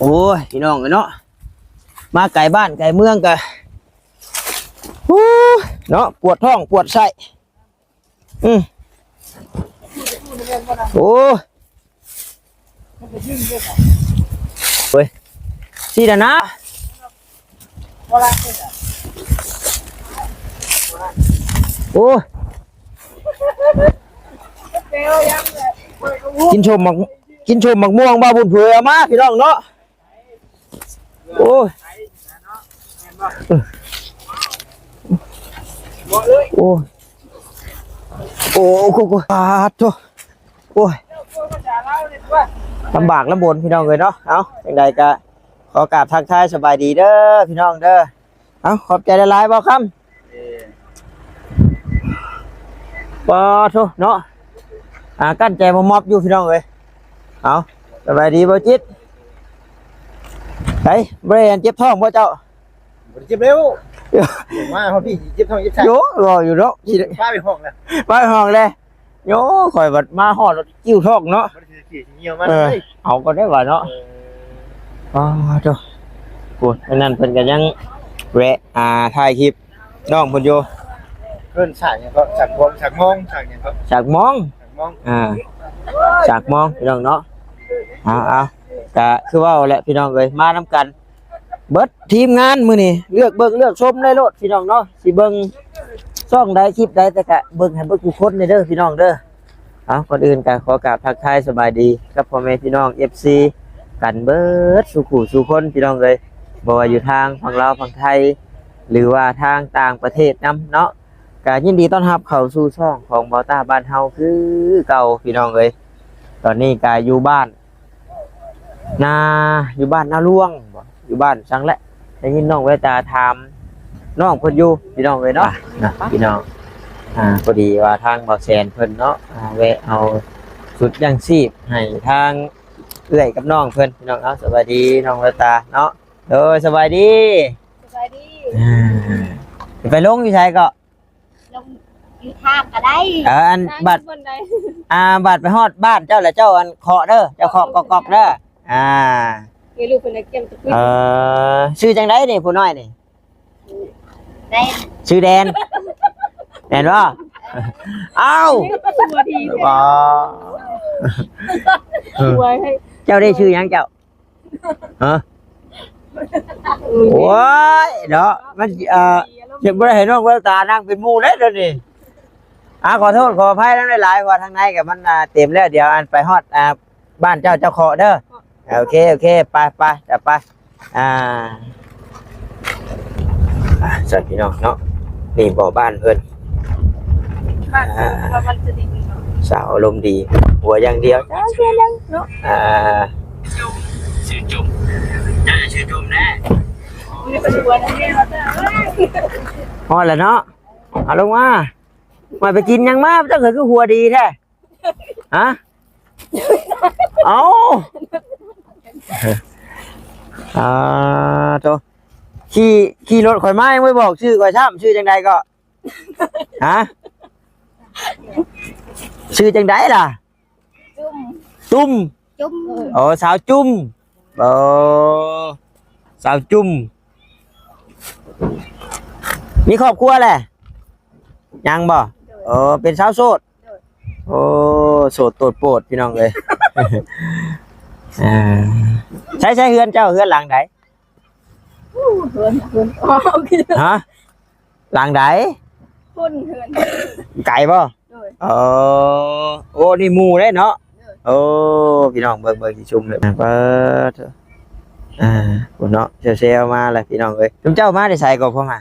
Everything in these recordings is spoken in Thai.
โอ้ยพี่น้องเนาะมาไกลบ้านไกลเมืองกันเนาะปวดท้องปวดไส้โอ้เฮ้ยสิดานะโอ้กินชมหมักม่วงบ้าบุญเผื่อมาพี่น้องเนาะโอ้ยโอ้โอ้โหปาดทุโอ้ยลำบากลำบนพี่น้องเลยเนาะเอาอย่างไรก็ขอกราบทักทายสบายดีเด้อพี่น้องเด้อเอาขอบใจหลายๆบ่คำปาดทุเนาะกั้นใจมอบอยู่พี่น้องเลยเอาสบายดีบ่จิตไอ้เบรนเจ็บท้องบ่เจ้าเจ็บเร็วมาพอพี่เจ็บท้องเจ็บไส้โยรออยู่เนาะป้าไปห้องแล้วไปห้องเลยโยข่อยบัดมาฮอดกิ้วท้องเนาะเอาก็ได้ว่าเนาะโธ่กูนั่นเพิ่นก็ยังแวะถ่ายคลิปน้องเพิ่นอยู่เพิ่นฉากหยังก็ฉากมองฉากมองฉากหยังก็ฉากมองฉากมองพี่น้องเนาะเอาก็คือว่าแหละพี่น้องเอ้ยมานํกันเบิดทีมงานมื้อนี้เลือกเบิ่งเลือกชมได้โลดพี่น้องเนาะสิเบิ่งช่องใดคลิปใดแต่ก็เบิ่งให้เบิ่งทุกคนเด้อพี่น้องเด้อก่อนอื่นก็ขอกราบทักทายสบายดีกับพ่อแม่พี่น้อง FC กันเบิดสู่ผู้สู่คนพี่น้องเอ้ยบ่ว่าอยู่ทางฝั่งลาวฝั่งไทยหรือว่าทางต่างประเทศนํเนาะก็ยินดีต้อนรับเข้าสู่ช่องของบ่าวตาบ้านเฮาคือเก่าพี่น้องเอ้ยตอนนี้ก็อยู่บ้านนาหลวงบ่อยู่บ้านจังแหละได้ยินน้องเวตาถามน้องเพิ่นอยู่พี่น้องเอ้ยเนาะพี่น้องพอดีว่าทางบ่าวแสนเพิ่นเนาะแวะเอาชุดยังชีพให้ทางเอื้อยกับน้องเพิ่นพี่น้องสวัสดีน้องเวตาเนาะสบายดีไปลงอยู่ไสก็ลงอยู่ทางก็ได้อันบัตรบัตรไปฮอดบ้านเจ้าแหละเจ้าอันเคาะเด้อเจ้าเคาะกอกๆเด้อมีลูกเป็นนักเกมตะกี้ชื่อจังไดนี่ผู้น้อยนี่แดนชื่อแดนแดนว่าอ้าวบ่เจ้าได้ชื่อยังเจ้าโอ้ยเนาะมันเจ็บบ่ได้เห็นน้องเวลตานั่งเป็นหมู่เด้อเดี๋ยวนี้ขอโทษขออภัยนำหลายๆว่าทางในก็มันเต็มแล้วเดี๋ยวอันไปฮอดบ้านเจ้าเคาะเด้อโอเคไปจะไปสวัสดีน้องเนาะนี่บ่บ้านเพิ่นสาวอารมณ์ดีหัวอย่างเดียวเชื่อยังเนาะชื่อจุ่มจะชื่อจุ่มแน่พอแล้วเนาะเอาลงมาไปกินยังมาตั้งแต่คือหัวดีแท้เอาโตขี่รถข่อยมายังไม่บอกชื่อข่อยช้ำชื่อจังใดก็ชื่อจังใดล่ะจุ่มสาวจุ่มสาวจุ่มมีครอบครัวแหละยังบ่เป็นสาวโสดโสดโตดโปดพี่น้องเลยใช้เฮือนเจ้าเฮือนหลังไหนฮะหลังไหนไก่ป่ะโอ้นี่หมูได้เนาะพี่น้องเบิ่งที่ชุ่มเลยเปิดคุณเนาะเซลมาเลยพี่น้องเลยจุ่มเจ้ามาได้ใส่ก่อนพ่อมา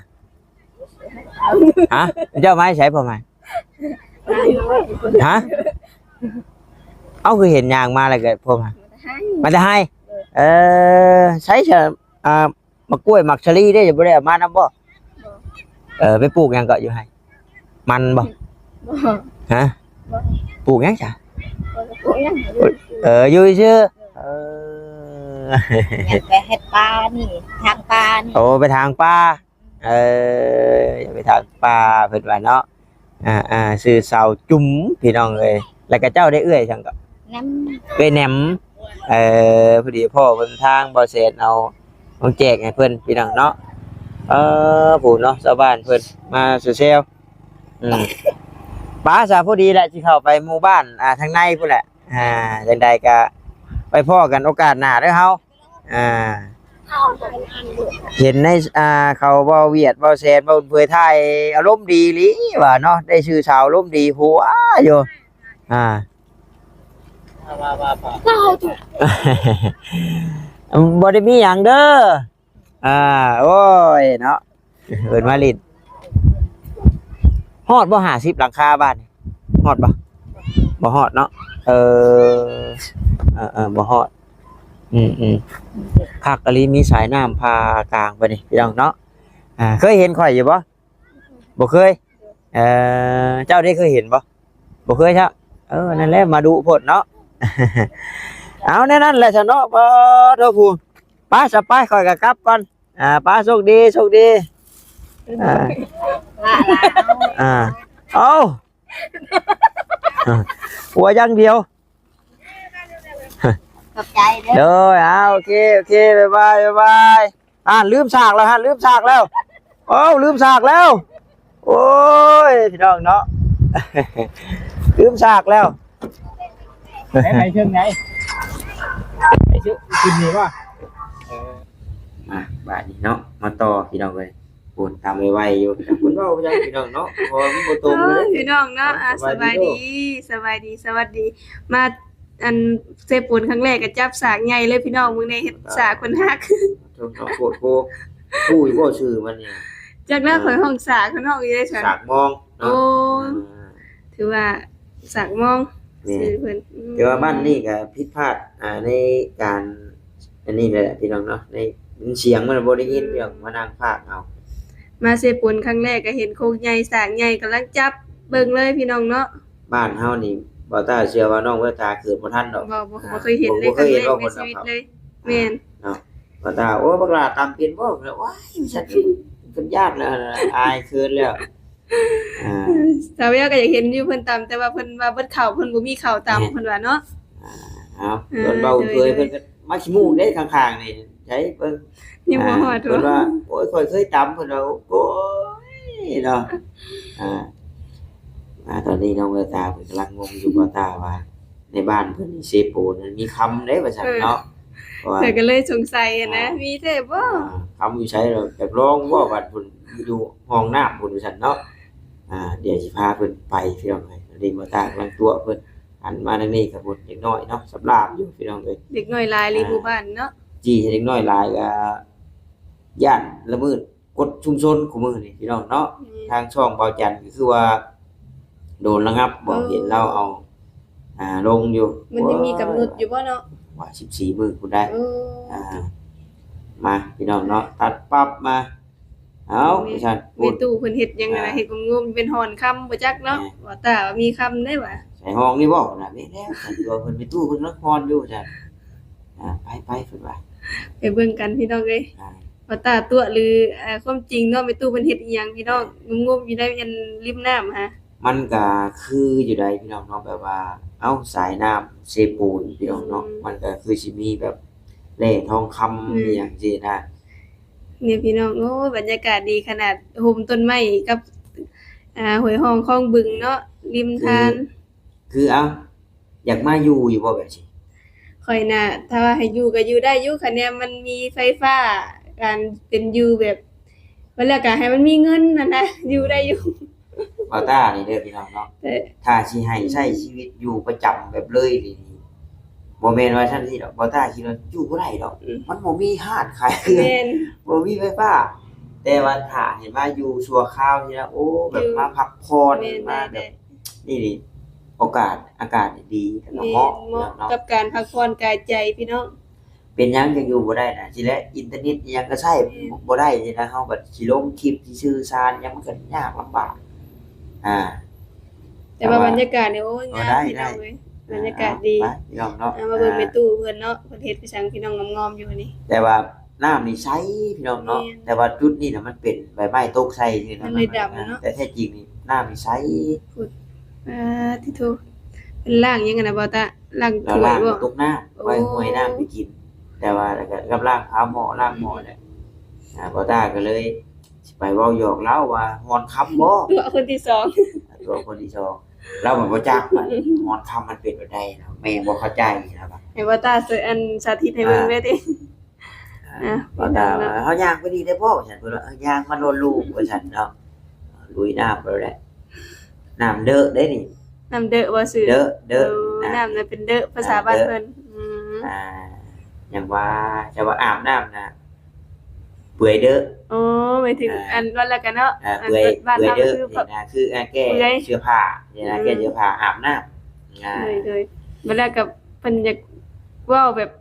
เจ้ามาใส่พ่อมาเอาคือเห็นยางมาอะไรเกิดพ่อมาจะให้ใช้มะกล้วยมักชะลีได้จะบ่ได้มาน้ำบ่ไปปลูกยังก็อยู่ให้มันบ่ปลูกยังจ้ะอยู่ชื่อไปเฮ็ดปลานี่ทางปลานี่ไปทางปลาไปทางปลาเพิ่นว่าเนาะซื้อเสาจุ๋มพี่น้องเลยแล้วก็เจ้าได้เอื้อยจังก็น้ำแหนม พอดีพ่อเพิ่นทางบ่เสร็จเอาของแจกให้เพิ่นพี่น้องเนาะผู้เนาะชาวบ้านเพิ่นมาเซลป้าซะพอดีแหละสิเข้าไปหมู่บ้านทางในพุ่นแหละจังใดก็ไปพ้อกันโอกาสหน้าเด้อเฮาเห็นในเขาเว้าเวียดเว้าแซนเว้าเผยไทยอารมณ์ดีหลิว่าเนาะได้ชื่อสาวอารมณ์ดีผัวอยู่บ่ได้มีหยังเด้อโอ้ยเนาะเอิ้นมาลินฮอดบ่50หลังคาบ้านฮอดบ่ฮอดเนาะบ่ฮอดคักอลีมีสายน้ำพากลางไปนี่พี่น้องเนาะเคยเห็นข่อยอยู่บ่บ่เคยเจ้าได้เคยเห็นบ่เคยครับนั่นแหละมาดูโพดเนาะ เอาแน่นั่นแหละซะเนาะบ่เด้อผู้ป้าสบายข่อยก็กลับก่อนป้าโชคดีเอาหัวอย่างเดียวขอบใจเด้อ เด้อโอเคบ๊ายบายลืมฉากแล้วลืมฉากแล้วลืมฉากแล้วโอ้ยพี่น้องเนาะ ลืมฉากแล้ว ไหนเชิงไหนไปชื่อกินนี่ว่าบ้านนี้เนาะมาต่อพี่น้องเลยปุ่นทำไวๆอยู่คุณว่าพี่น้องเนาะพอมันบ่ตรงเลยพี่น้องเนาะสบายดีสวัสดีมาอันเซปูนครั้งแรกก็จับสากใหญ่เลยพี่น้องมึงในเฮ็ดสากคนฮักโคตรโผู้อยู่บ่ชื่อมันเนี่ยจากนั้นข่อยห้องสากข้างนอกอยู่ได้ซั่นสากมองโอ้ถือว่าสากมองชื่อเพิ่นแต่ว่าบ้านนี่ก็ผิดพลาดในการอันนี้แหละพี่น้องเนาะในเสียงมันบ่ได้ยินพี่น้องมานั่งพากเอามาเซปูนครั้งแรกก็เห็นโคกใหญ่สากใหญ่กำลังจับเบิ่งเลยพี่น้องเนาะบ้านเฮานี่บ่ตาเชื่อว่าน้องเวตาเกิดบ่ทันดอกบ่เคยเห็นเลยครั้งแรกในชีวิตเลยแม่นเนาะบ่ตาโอ้บักหลาตามเป็นบ่แล้วว้ายฉันเป็นญาติแล้วอายเคินแล้วสาวก็อยากเห็นอยู่เพิ่นตามแต่ว่าเพิ่นว่าเบิดข้าวเพิ่นบ่มีข้าวตามเพิ่นว่าเนาะโดนเบาเคยเพิ่นก็มาขี้มูกได้ข้างๆนี่ใช้เพิ่นยังบ่ฮอดเพิ่นว่าโอ้ยข่อยเคยตำเพิ่นว่าโอ้ยเนาะตอนนี้น้องเวตาเพิ่นกำลังงงอยู่บ่ตาว่าในบ้านเพิ่นนี่เซโปนมีคำได้ว่าซั่นเนาะแต่ก็เลยสงสัยนะมีแท้บ่คำอยู่ใช้แล้วแต่ร้องว่าบัดเพิ่นอยู่ห้องน้ำเพิ่นว่าซั่นเนาะเดี๋ยวสิพาเพิ่นไปพี่น้องเอ้ยเด็กบ่ตากำลังตัวเพิ่นหันมาทางนี้ก็บ่เด็กน้อยเนาะสำราบอยู่พี่น้องเอ้ยเด็กน้อยหลายในหมู่บ้านเนาะจี้เด็กน้อยหลายก็ย่านละมืดกดชุมชนของมื้อนี่พี่น้องเนาะทางช่องเบาจันทร์ก็คือว่าโดนระงับบ่เห็นเราเอาลงอยู่มันยังมีกำหนดอยู่บ่เนาะว่า14มื้อพุ่นได้มาพี่น้องเนาะตัดปั๊บมาเอาพี่ชันมีตู้เพิ่นเฮ็ดยังไงเฮ็ดงมเป็นหอนค่ำบ่จักเนาะว่าตามีค่ำได้บ่ใส่ห้องนี่บ่น่ะแม่แล้วตัวเพิ่นมีตู้เพิ่นนครอยู่จ้ะไปเพิ่นว่าไปเบิ่งกันพี่น้องเอ้ยว่าตาตัวหรือความจริงเนาะไปตู้เพิ่นเฮ็ดอีหยังพี่น้องงมอยู่ได้ยันริมน้ำฮะมันก็คืออยู่ได้พี่น้องเนาะแบบว่าเอ้าสายน้ำเซปูนพี่น้องเนาะมันก็คือสิมีแบบแร่ทองคำอหย่างซี่นะเนี่ยพี่น้องโอ้บรรยากาศดีขนาดโฮมต้นไม้กับห้วยห้องคลองบึงเนาะริมทานคืออยากมาอยู่บ่แบบนี้ข่อยน่ะถ้าว่าให้อยู่ก็อยู่ได้อยู่คะแนนมันมีไฟฟ้าการเป็นอยู่แบบว่าแล้วก็ให้มันมีเงินนั่นนะอยู่ได้อยู่บ่ตานี่เด้อพี่น้องเนาะถ้าสิให้ใช้ชีวิตอยู่ประจำแบบเลยนี่บ่แม่นว่าซั่นสิดอกบ่ตาคิดว่าอยู่บ่ได้ดอกมันบ่มีห้านขายเครื่องบ่มีไฟฟ้าแต่ว่าถ้าให้มาอยู่ชั่วคราวนี่นะโอ้แบบมาพักผ่อนมาแบบนี่โอกาสอากาศดีเหมาะกับการพักผ่อนกายใจพี่น้องเป็นหยังจังอยู่บ่ได้น่ะสิแล้วอินเทอร์เน็ตอิหยังก็ใช้บ่ได้นี่นะเฮาก็สิลงคลิปสิสื่อสารหยังมันก็ยากลำบากแต่ว่าบรรยากาศเนี่ยโอ้ยงามพี่น้องเว้ยบรรยากาศดีพี่น้องเนาะมาเบิ่งไปตู้เพิ่นเนาะเพิ่นเฮ็ดไปสั่งพี่น้องงอมๆอยู่นี่แต่ว่าน้ำนี่ใสพี่น้องเนาะแต่ว่าจุดนี้น่ะมันเป็นใบไม้ตกใส่นี่นะมันเลยดำเนาะแต่แท้จริงนี่น้ำนี่ใสที่ถูกเป็นล่างยังไงนะบ่ตา ล้าง เรา ถ้วย ล้าง บ่ ตกน้ำไว้ห้วยน้ำไปกิน แต่ว่าแล้วก็กับล้างเท้าหม้อล้างหม้อเนี่ยบ่ตาก็เลยสิไปเว้าหยอกเล่าว่าฮอนคำบ่ ตัวคนที่สอง ตัวคนที่สองเราบ่จักว่าฮอนคำมันเป็นแบบใดเนาะแม่บ่เข้าใจนะครับ ให้บ่ตาสวยอันสาธิตให้เบิ่งเด้อติ อ่ะ บ่ตาว่าเฮาย่างไปดีได้บ่ว่าซั่นเพิ่นว่าย่างมาโดนลูกว่าซั่นเนาะลุยน้ำไปแล้วแหละน้ำเด้อได้นี่ น้ำเด้อบ่ซื่อ เด้อ เออน้ำนั่นเป็นเด้อภาษาบ้านเพิ่นอย่างว่าจะว่าอาบน้ำนะเปื่อยเด้อ อ๋อหมายถึงอันว่าแล้วกันเนาะ เปื่อย บ้าน เปื่อย เฮา เด้อ คือ นี่นะคือแก้ เปื่อย เสื้อผ้านี่นะแก้เสื้อผ้าอาบน้ำเลยบ่แล้วกับเพิ่นอยากเว้าแบบ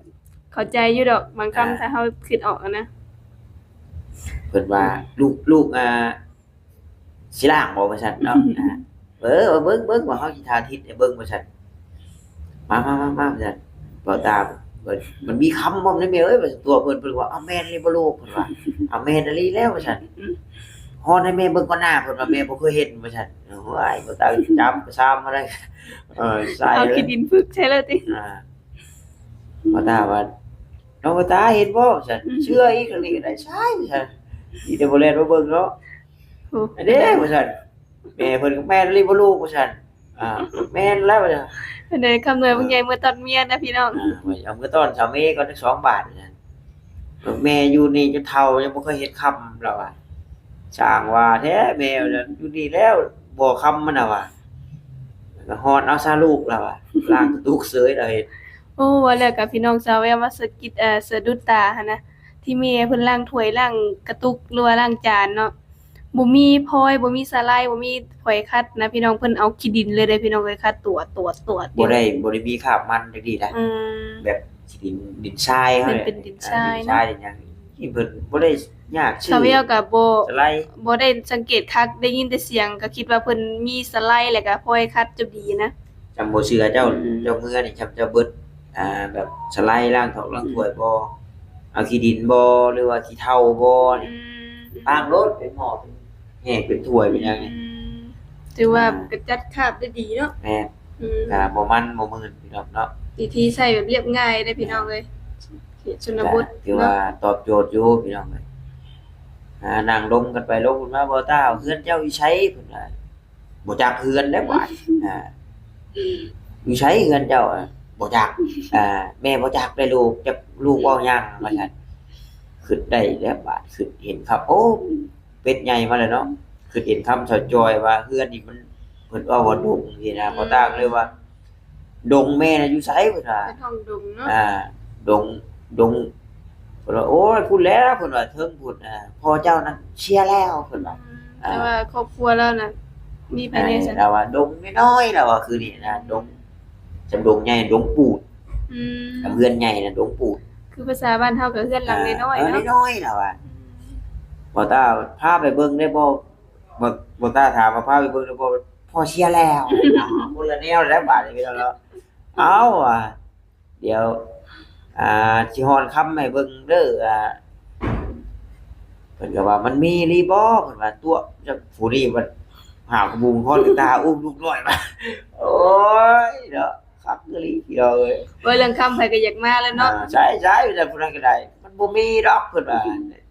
เข้าใจอยู่ดอกบางคำถ้าเฮาคิดออกอะนะ เพิ่นว่าลูกสิล้างบ่ว่าซั่นเนาะเบิ่งว่าเฮาสิทาทิศให้เบิ่งว่าซั่นมาว่าซั่นบ่ตามมันมีคำบ่ในแม่เอ้ยว่าตัวเพิ่นว่าเอาแม่นเลยบ่ลูกเพิ่นว่าเอาแม่นอีหลีแล้วว่าซั่นฮอดให้แม่เบิ่งก่อนหน้าเพิ่นว่าแม่บ่เคยเห็นว่าซั่นโอ้ยบ่ตามจับซ้ำมาได้ใส่ เอา เลย ขี้ดินฝึกใช่แล้วติ บ่ตาว่าน้องบ่ตาเห็นบ่ซั่นเชื่ออีกนี่ก็ได้ใช่ซั่นสิได้บ่แล่นมาเบิ่งเนาะ โอ้ อันนี้ว่าซั่นแม่เพิ่นก็แม่นอีหลีบ่ลูกว่าซั่นแม่นแล้วว่าซั่น เพิ่นได้คำนวณบางใหญ่เมื่อตอนเมียนะพี่น้อง เอามื้อตอนสามีก่อน2 บาทนั่นแม่อยู่นี่จนเฒ่ายังบ่เคยเฮ็ดคำแล้วว่าสร้างว่าแท้แม่ว่าอยู่นี่แล้วบ่คำมันน่ะว่าก็ฮอดเอาซะลูกแล้วว่าล้างกระตุกเสยแล้วเฮ็ด โอ้ว่าแล้วกับพี่น้องชาวแววมาสะกิดสะดุดตาหั่นนะที่แม่เพิ่นล้างถ้วยล้างกระตุกหรือว่าล้างจานเนาะบ่มีพลอยบ่มีสไลด์บ่มีฝอยขัดนะพี่น้องเพิ่นเอาขี้ดินเลยเด้อพี่น้องเอ้ยขัดตัว บ่ได้มีคราบมันจักดีนะ อืม แบบดินทรายเฮา เป็นดินทราย ดินทรายอย่างที่เพิ่นบ่ได้ยากชื่ ชาวแววก็บ่ สไลด์ บ่ได้สังเกตคักได้ยินแต่เสียงก็คิดว่าเพิ่นมีสไลด์แล้วก็พลอยขัดจะดีนะ จำบ่เชื่อเจ้ามือนี่จำเจ้าเบิดแบบสไลด์ล้างถอกล้างถ้วยบ่เอาขี้ดินบ่หรือว่าขี้เถ้าบ่นี่ อืม ล้างรถเป็นหม้อเป็นแห้งเป็นถ้วยเป็นหยังนี่ อืมถือว่าก็จัดคาบได้ดีเนาะ แม่น อืม บ่มันบ่มึนพี่น้องเนาะ วิธีใช้แบบเรียบง่ายได้พี่น้องเอ้ยเขตชนบท ถือว่าตอบโจทย์อยู่พี่น้องเอ้ยนั่งลมกันไปลมกันมาบ่ต้าเฮือนเจ้าอยู่ไสเพิ่นว่าบ่จักเฮือนแล้วบาดอยู่ไสเฮือนเจ้าบ่จักแม่บ่จักได้ลูกเว้าหยังว่าซั่นขึ้นได้แล้วบาดขึ้นเห็นครับโอ้เป็ดใหญ่มาแล้วเนาะขึ้นเห็นคำสะจอยว่าเฮือนนี่มันเพิ่นว่าบ่ดงนี่นะบ่ต้าก็เลยว่าดงแม่น่ะอยู่ไสเพิ่นว่า เป็นห้องดงเนาะ ดงเพิ่นว่าโอ้ยพูดแล้วเพิ่นว่าเทิงพูดพ่อเจ้านั้นเชียร์แล้วเพิ่นว่า แต่ว่าครอบครัวเราน่ะมีภายในสัน เราว่าดงน้อยๆเราว่าคือนี่นะดงจำดงใหญ่ดงปูด อืม เฮือนใหญ่น่ะดงปูด คือภาษาบ้านเฮาก็เฮือนหลังน้อยๆเนาะ น้อยๆเราว่าบ่ตาพาไปเบิ่งได้บ่ตาถามว่าพาไปเบิ่งได้บ่พ่อเชียร์แล้วคนละแนวแล้วบาดนี้พี่น้องเนาะเอาเดี๋ยวสิฮอนคำให้เบิ่งเด้อเพิ่นก็ว่ามันมีรีบ่เพิ่นว่าตัวจักผู้นี้มันหากระบุงฮอดตาอุ้มลูกน้อยมาโอ้ยเนาะคักอีหลีพี่น้องเอ้ย ว่าเรื่องคำไผก็อยากมาแล้วเนาะ ใช่แต่ผู้นั้นก็ได้มันบ่มีดอกเพิ่นว่า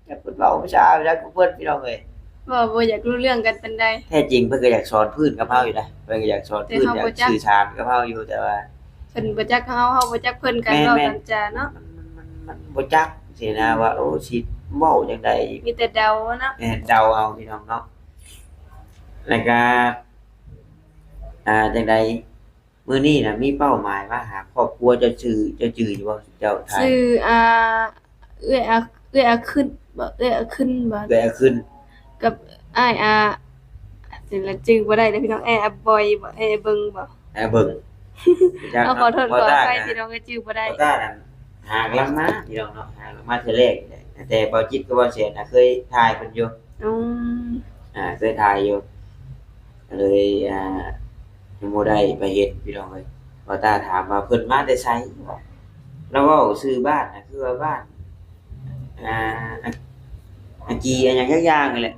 แต่เพิ่นเว้าภาษาเพิ่นพี่น้องเอ้ย ว่าบ่อยากรู้เรื่องกันปานใด แท้จริงเพิ่นก็อยากสอนพื้นกับเฮาอยู่นะเพิ่นก็อยากสอนพื้นอยากสื่อสารกับเฮาอยู่แต่ว่า เพิ่นบ่จักเฮาบ่จักเพิ่นกันเว้าตามจาเนาะ มันบ่จักสินะว่าโอ้สิเว้าจังได๋ มีแต่เดาเนาะ เดาเอาพี่น้องเนาะแล้วก็จังไดมื้อนี้น่ะมีเป้าหมายว่าหาครอบครัวจะจื้ออยู่บ่เจ้าทาย ชื่อเอื้อยอาขึ้นบ่เอื้อยอาขึ้นบ่ แลขึ้น กับอ้ายสิละจื้อบ่ได้เด้อพี่น้องอาบอยบ่เบิ่งบ่ เบิ่ง เอาขอโทษขออภัยพี่น้องก็จื้อบ่ได้ บ่ต้านั่นหากลังมาพี่น้องเนาะหากลังมาเทื่อแรกแต่บ่จิตก็บ่เสียน่ะเคยถ่ายเพิ่นอยู่ อืม เคยถ่ายอยู่ก็เลยยังบ่ได้ไปเฮ็ดพี่น้องเอ้ยบ่ต้าถามว่าเพิ่นมาแต่ไสแล้วเว้าชื่อบ้านน่ะคือว่าบ้านอากีอันหยังจักอย่างนี่แหละ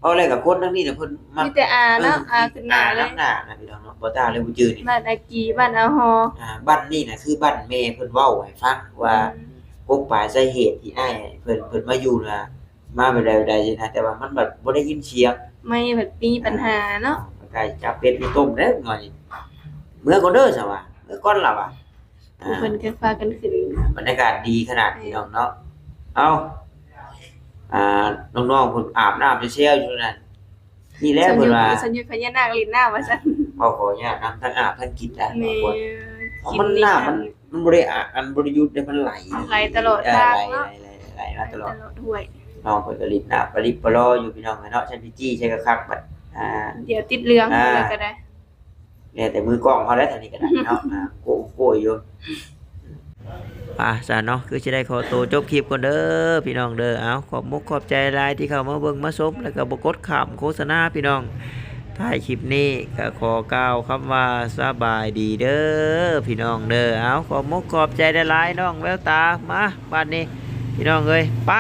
เว้ เอาอะไรกับคนทั้งนี้น่ะเพิ่นมั มีแต่อาเนาะอาขึ้นหน้าเลย น้ำหน้านะพี่น้องเนาะบ่ตาเลยบ่จื้อนี่ บ้านอากีบ้านอาฮอ บ้านนี่น่ะคือบ้านแม่เพิ่นเว้าให้ฟังว่าพวกปลายสาเหตุที่อ้ายเพิ่นมาอยู่น่ะมาแบบใดๆจังนะแต่ว่ามันแบบบ่ได้ยินเสียง ไม่แบบมีปัญหาเนาะ มันก็จับเป็ดไปต้มแล้วหน่อยเมื่อก่อนเด้อซะว่าเมื่อก่อนล่ะว่า ผู้เพิ่นก็พากันขึ้น บรรยากาศดีขนาดนี้น้องเนาะเอาน้องๆเพิ่นอาบน้ำเชี่ยวๆอยู่นั่นนี่แหละเพิ่นว่า ฉันอยู่พญานาคลิ้นหน้าว่าซั่น เอาขอเนี่ยน้ำทั้งอาบทั้งกินได้ แม่ บางคนมันน้ำมันบ่ได้อาบมันบ่ได้หยุดเด้มันไหล ไหลตลอดทางเนาะ ไหลมาตลอด ห้วย น้องเพิ่นก็ลิ้นน้ำปริบปรออยู่พี่น้องเนาะฉันพี่จี้ใช้กระคักบัดเดี๋ยวติดเรื่องแล้วก็ได้ เนี่ยแต่มือกล้องเขาแล้วทางนี้ก็ได้เนาะโกยอยู่ซะเนาะคือสิได้ขอตัวจบคลิปก่อนเด้อพี่น้องเด้อเอาขอบมุกขอบใจหลายที่เข้ามาเบิ่งมาชมแล้วก็บ่กดข้ามโฆษณาพี่น้องท้ายคลิปนี้ก็ขอกล่าวคำว่าสบายดีเด้อพี่น้องเด้อเอาขอบมุกขอบใจหลายๆน้องแววตามาบัดนี้พี่น้องเอ้ยไป